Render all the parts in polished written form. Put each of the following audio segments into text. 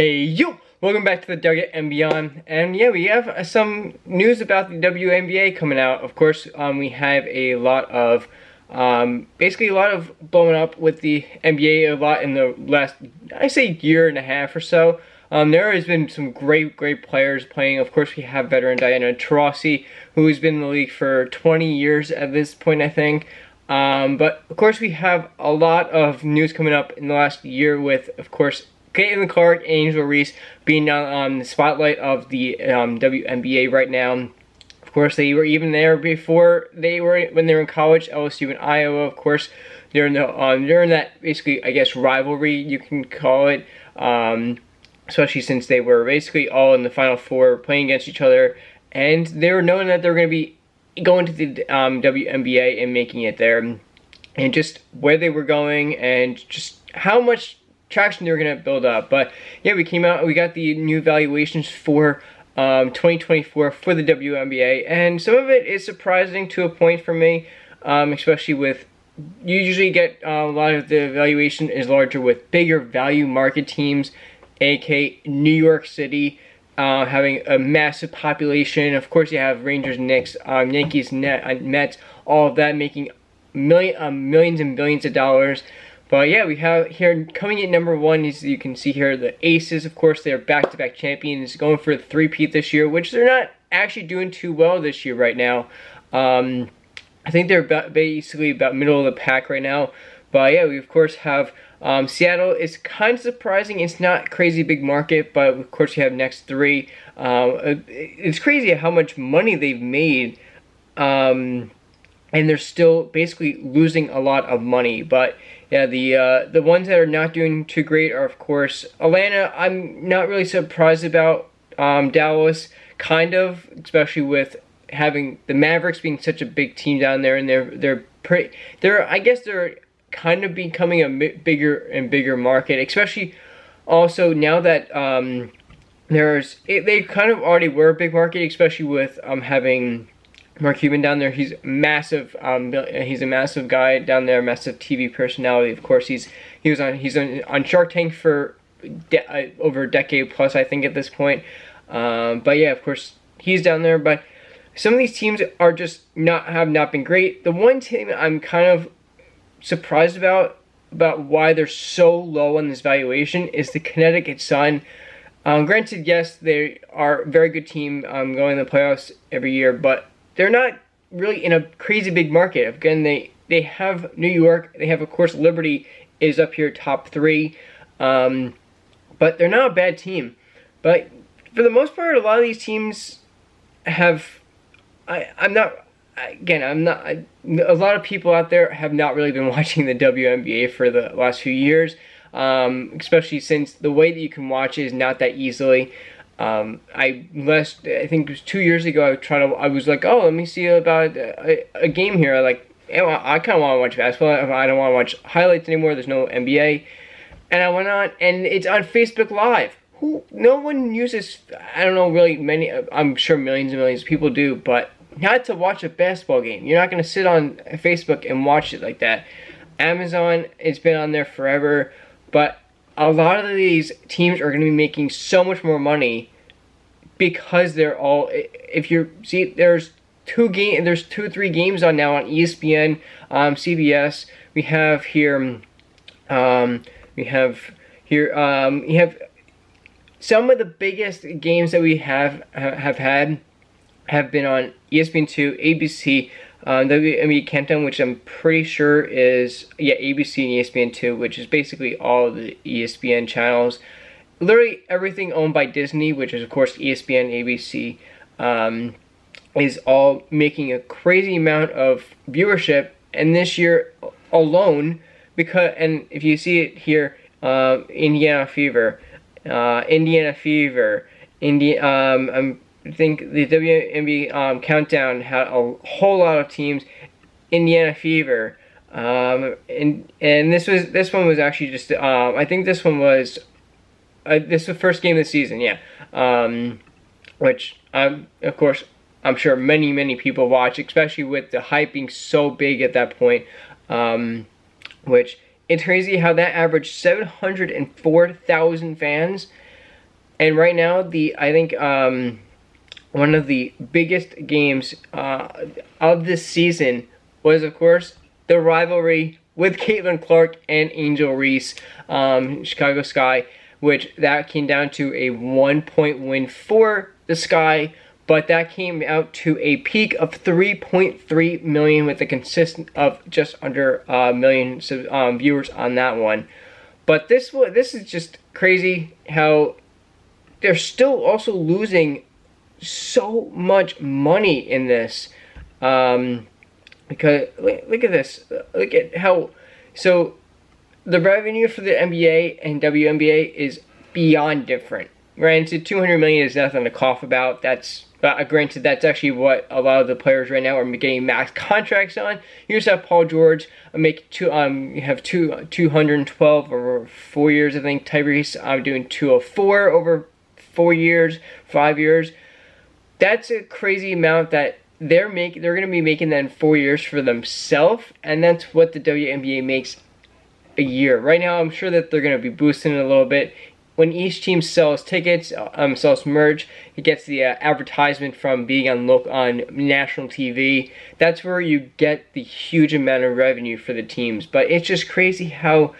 Hey yo! Welcome back to the WNBA, and yeah, we have some news about the WNBA coming out. Of course, we have a lot of, basically a lot of blowing up with the NBA a lot in the last, I say, year and a half or so. There has been some great players playing. Of course, we have veteran Diana Taurasi, who has been in the league for 20 years at this point, I think. But of course, we have a lot of news coming up in the last year with, of course, Caitlin Clark and Angel Reese being on the spotlight of the WNBA right now. Of course, they were even there before when they were in college, LSU and Iowa. Of course, during that basically, I guess, rivalry you can call it, especially since they were basically all in the Final Four playing against each other, and they were knowing that they were going to be going to the WNBA and making it there, and just where they were going and just how much traction they were going to build up. But yeah, we got the new valuations for 2024 for the WNBA, and some of it is surprising to a point for me, especially with, you usually get a lot of the valuation is larger with bigger value market teams, aka New York City, having a massive population. Of course, you have Rangers, Knicks, Yankees, Mets, all of that making millions and billions of dollars. But yeah, we have here coming in number one, as you can see here, the Aces. Of course, they're back-to-back champions, going for a three-peat this year, which they're not actually doing too well this year right now. I think they're basically about middle of the pack right now. But yeah, we of course have Seattle. It's kind of surprising. It's not crazy big market, but of course you have next three. It's crazy how much money they've made, and they're still basically losing a lot of money. But yeah, the ones that are not doing too great are, of course, Atlanta. I'm not really surprised about Dallas, kind of, especially with having the Mavericks being such a big team down there, and I guess they're kind of becoming a bigger and bigger market, especially also now that they kind of already were a big market, especially with having Mark Cuban down there. He's massive. He's a massive guy down there, massive TV personality. Of course, he's on Shark Tank for over a decade plus, I think, at this point. But yeah, of course, he's down there. But some of these teams are just have not been great. The one team I'm kind of surprised about why they're so low on this valuation is the Connecticut Sun. Granted, yes, they are a very good team, going to the playoffs every year, but they're not really in a crazy big market. Again, they have New York. They have, of course, Liberty is up here top three. But they're not a bad team. But for the most part, a lot of these teams have... a lot of people out there have not really been watching the WNBA for the last few years, especially since the way that you can watch it is not that easily. I think it was 2 years ago, I was like, oh, let me see about a game here. I kind of want to watch basketball. I don't want to watch highlights anymore. There's no NBA. And I went on, and it's on Facebook Live. No one uses, I don't know, really many, I'm sure millions and millions of people do, but not to watch a basketball game. You're not going to sit on Facebook and watch it like that. Amazon, it's been on there forever, but a lot of these teams are going to be making so much more money because they're all, if you see, there's 2 or 3 games on now on ESPN, CBS. We have here, you have some of the biggest games that we have had have been on ESPN2, ABC, WNBA Countdown, which I'm pretty sure is, yeah, ABC and ESPN2, which is basically all the ESPN channels. Literally everything owned by Disney, which is, of course, ESPN, ABC, is all making a crazy amount of viewership. And this year alone, and if you see it here, Indiana Fever, I think the WNBA Countdown had a whole lot of teams. Indiana Fever, and this one was actually just I think this one was this was the first game of the season, yeah. Which of course I'm sure many people watch, especially with the hype being so big at that point. Which it's crazy how that averaged 704,000 fans. And right now, I think one of the biggest games of this season was, of course, the rivalry with Caitlin Clark and Angel Reese, Chicago Sky, which that came down to a 1-point win for the Sky, but that came out to a peak of 3.3 million with a consistent of just under a million viewers on that one. But this is just crazy how they're still also losing so much money in this. Because look at this. Look at how. So the revenue for the NBA and WNBA is beyond different. Granted, 200 million is nothing to cough about. That's granted, that's actually what a lot of the players right now are getting max contracts on. You just have Paul George you have 212 over 4 years, I think. Tyrese doing 204 over 4 years, 5 years. That's a crazy amount that they're going to be making that in 4 years for themselves, and that's what the WNBA makes a year. Right now, I'm sure that they're going to be boosting it a little bit. When each team sells tickets, sells merch, it gets the advertisement from being on national TV. That's where you get the huge amount of revenue for the teams. But it's just crazy how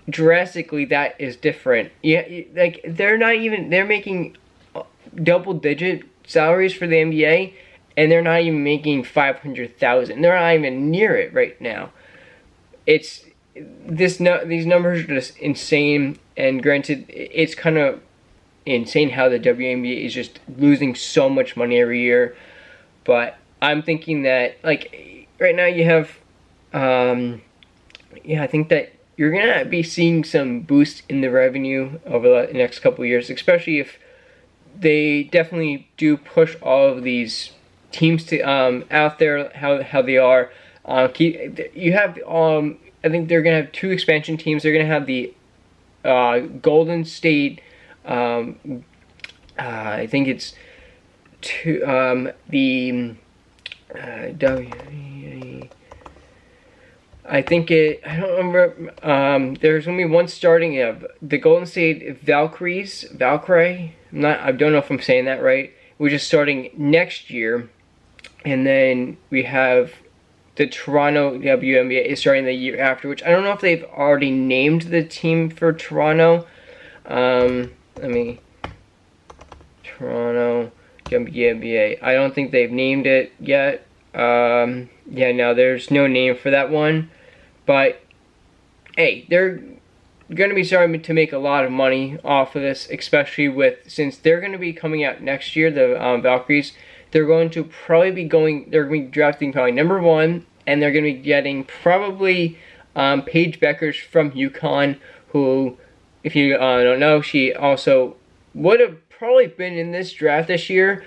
drastically that is different. Yeah, like they're making double-digit salaries for the NBA, and they're not even making 500,000. They're not even near it right now. These numbers are just insane. And granted, it's kind of insane how the WNBA is just losing so much money every year. But I'm thinking that, like, right now you have, I think that you're going to be seeing some boost in the revenue over the next couple of years, especially if they definitely do push all of these teams to out there how they are. You have, I think they're going to have 2 expansion teams. They're going to have the Golden State, I think it's I don't remember. There's gonna be one starting the Golden State Valkyrie. I don't know if I'm saying that right. Which is starting next year, and then we have the Toronto WNBA is starting the year after, which I don't know if they've already named the team for Toronto. Toronto WNBA. I don't think they've named it yet. No, there's no name for that one. But, hey, they're going to be starting to make a lot of money off of this, especially since they're going to be coming out next year, the Valkyries. They're going to be drafting probably number 1, and they're going to be getting probably Paige Beckers from UConn, who, if you don't know, she also would have probably been in this draft this year,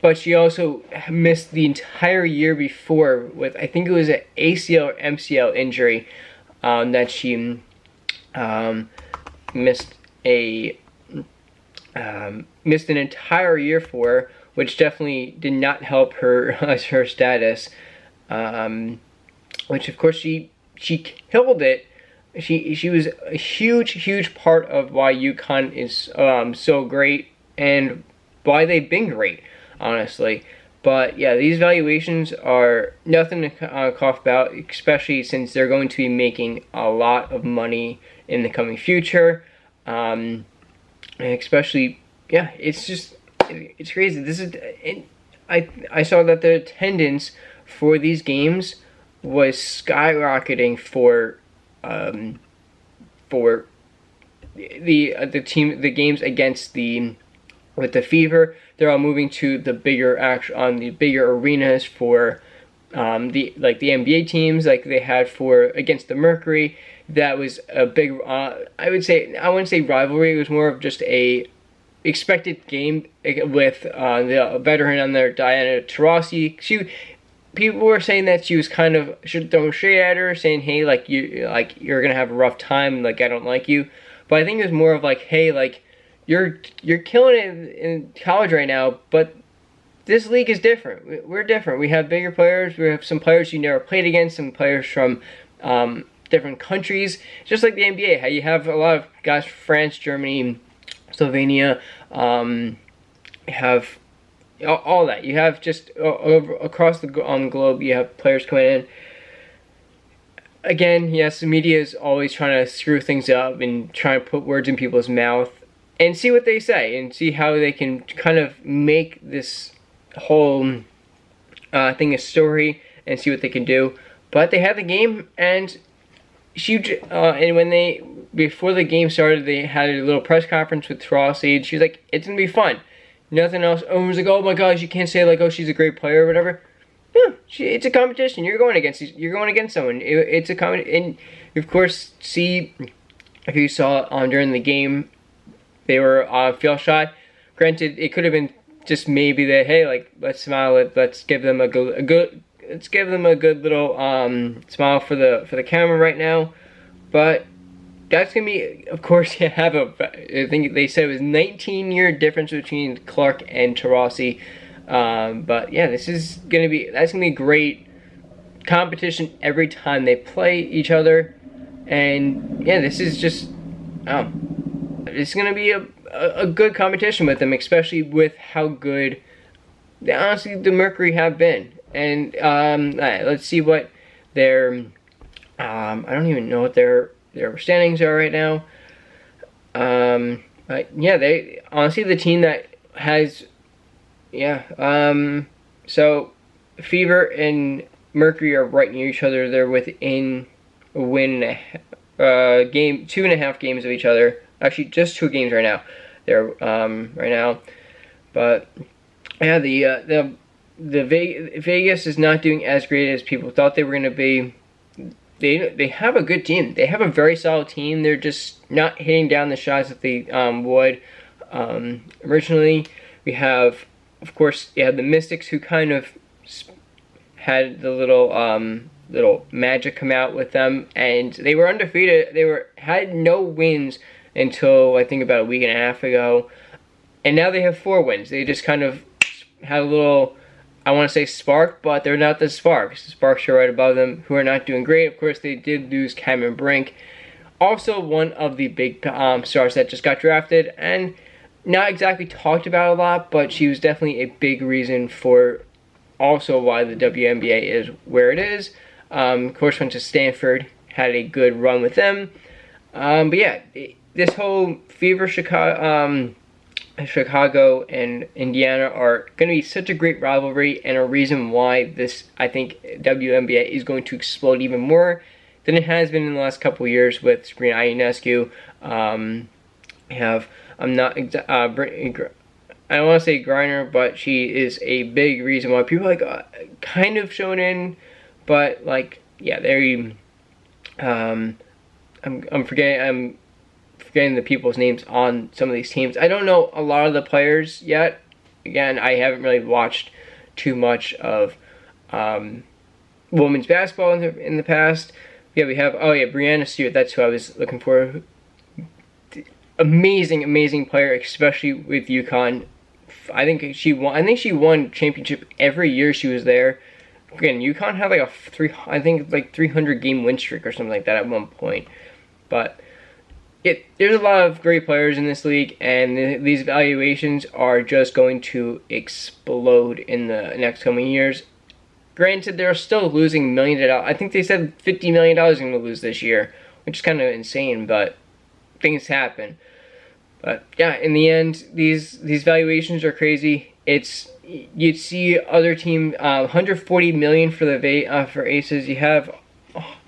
but she also missed the entire year before with, I think it was an ACL or MCL injury that she missed an entire year for, which definitely did not help her status. Which of course she killed it. She was a huge part of why UConn is so great and why they've been great, honestly. But yeah, these valuations are nothing to cough about, especially since they're going to be making a lot of money in the coming future. And especially, yeah, it's crazy. I saw that the attendance for these games was skyrocketing for the games against with the Fever. They're all moving to the bigger arenas for the NBA teams, like they had against the Mercury. That was a big I wouldn't say rivalry. It was more of just a expected game with the veteran on there, Diana Taurasi. People were saying that she was kind of throwing shade at her, saying, "Hey, you're gonna have a rough time. Like, I don't like you." But I think it was more of like, "Hey, like, you're killing it in college right now, but this league is different. We're different. We have bigger players. We have some players you never played against, some players from different countries, just like the NBA. How you have a lot of guys from France, Germany, Slovenia. You have all that. You have just across the globe, you have players coming in. Again, yes, the media is always trying to screw things up and trying to put words in people's mouth and see what they say and see how they can kind of make this whole thing a story and see what they can do. But they had the game, and when they, before the game started, they had a little press conference with Rossi. She was like, "It's gonna be fun." Nothing else. Everyone was like, "Oh my gosh, you can't say like, oh, she's a great player or whatever." Yeah, it's a competition. You're going against someone. It's a and you of course see, if you saw during the game, they were feel shy. Granted, it could have been just maybe that, hey, like, let's smile, let's give them a good little smile for the camera right now. But that's gonna be, of course, you have I think they said it was 19-year difference between Clark and Taurasi. But yeah, that's gonna be great competition every time they play each other. And yeah, this is just it's gonna be a good competition with them, especially with how good honestly the Mercury have been. And let's see what their I don't even know what their standings are right now. But yeah, they honestly the team that has so Fever and Mercury are right near each other. They're within a win game, 2.5 games of each other. Actually, just 2 games right now. They're right now, but yeah, the Vegas is not doing as great as people thought they were going to be. They have a good team. They have a very solid team. They're just not hitting down the shots that they would originally. We have, of course, you have the Mystics, who kind of had the little magic come out with them, and they were undefeated. They had no wins until I think about a week and a half ago, and now they have 4 wins. They just kind of had a little, I want to say, spark, but they're not the Sparks. The Sparks are right above them, who are not doing great. Of course, they did lose Cameron Brink, also one of the big stars that just got drafted, and not exactly talked about a lot, but she was definitely a big reason for also why the WNBA is where it is. Of course, went to Stanford, had a good run with them. But yeah, this whole Fever Chicago and Indiana are going to be such a great rivalry, and a reason why this, I think, WNBA is going to explode even more than it has been in the last couple of years with Sabrina Ionescu. I don't want to say Griner, but she is a big reason why people are like kind of shown in, but like, yeah, I'm forgetting the people's names on some of these teams. I don't know a lot of the players yet. Again, I haven't really watched too much of women's basketball in the past. Yeah, we have Brianna Stewart. That's who I was looking for. Amazing player, especially with UConn. I think she won championship every year she was there. Again, UConn had like a 300 game win streak or something like that at one point. But there's a lot of great players in this league, and these valuations are just going to explode in the next coming years. Granted, they're still losing millions of dollars. I think they said $50 million is going to lose this year, which is kind of insane, but things happen. But yeah, in the end, these valuations are crazy. You'd see other team $140 million for for Aces. You have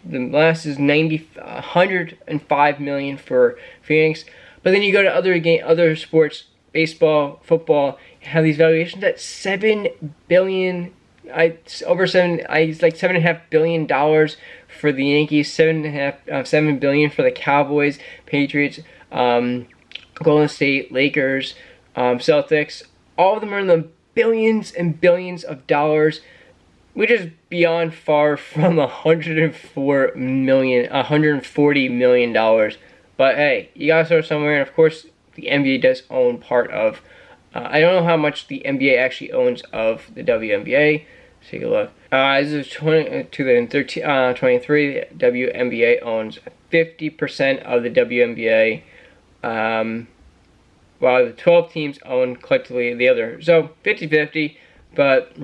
the last is $105 million for Phoenix. But then you go to other sports, baseball, football, you have these valuations at $7 billion. It's like $7.5 billion for the Yankees, $7 billion for the Cowboys, Patriots, Golden State, Lakers, Celtics. All of them are in the billions and billions of dollars, which is beyond far from $140 million. But hey, you gotta start somewhere, and of course, the NBA does own part of. I don't know how much the NBA actually owns of the WNBA. Let's take a look. As of 2023, WNBA owns 50% of the WNBA. while the 12 teams own collectively the other. So 50-50, but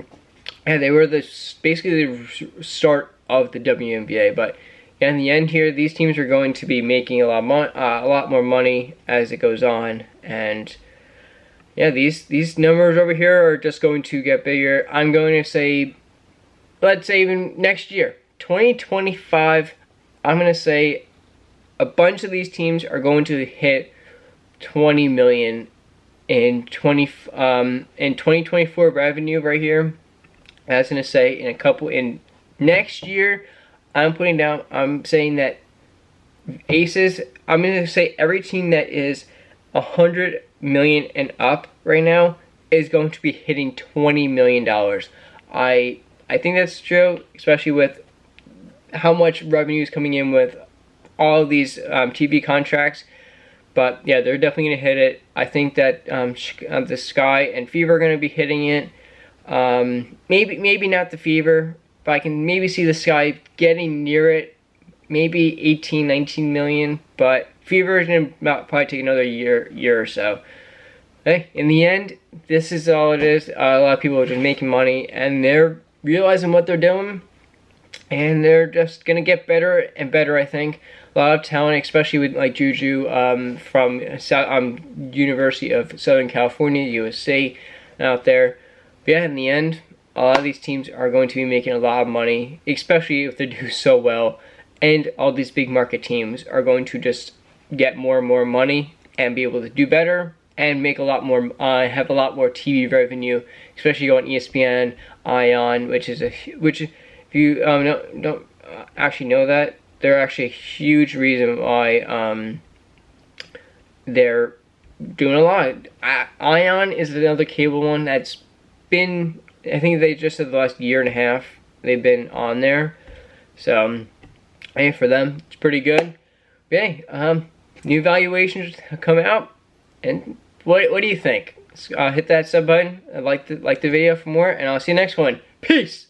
yeah, they were basically the start of the WNBA. But yeah, in the end here, these teams are going to be making a lot more money as it goes on, and yeah, these numbers over here are just going to get bigger. I'm going to say, let's say even next year, 2025, I'm going to say a bunch of these teams are going to hit 20 million in 2024 revenue right here. That's going to say in next year, I'm saying that Aces, I'm going to say every team that is 100 million and up right now is going to be hitting $20 million. I think that's true, especially with how much revenue is coming in with all of these TV contracts. But yeah, they're definitely going to hit it. I think that the Sky and Fever are going to be hitting it. Maybe not the Fever, but I can maybe see the Sky getting near it. Maybe 18, 19 million. But Fever is going to probably take another year or so. Hey, in the end, this is all it is. A lot of people are just making money, and they're realizing what they're doing, and they're just going to get better and better, I think. A lot of talent, especially with like Juju from University of Southern California, USC, out there. But yeah, in the end, a lot of these teams are going to be making a lot of money, especially if they do so well. And all these big market teams are going to just get more and more money and be able to do better and make a lot more, have a lot more TV revenue, especially on ESPN, Ion, which if you don't actually know that, they're actually a huge reason why they're doing a lot. Ion is another cable one that's been, I think they just said the last year and a half they've been on there. So, hey, for them, it's pretty good. Okay, new valuations come out, and what do you think? Hit that sub button, like the video for more, and I'll see you next one. Peace!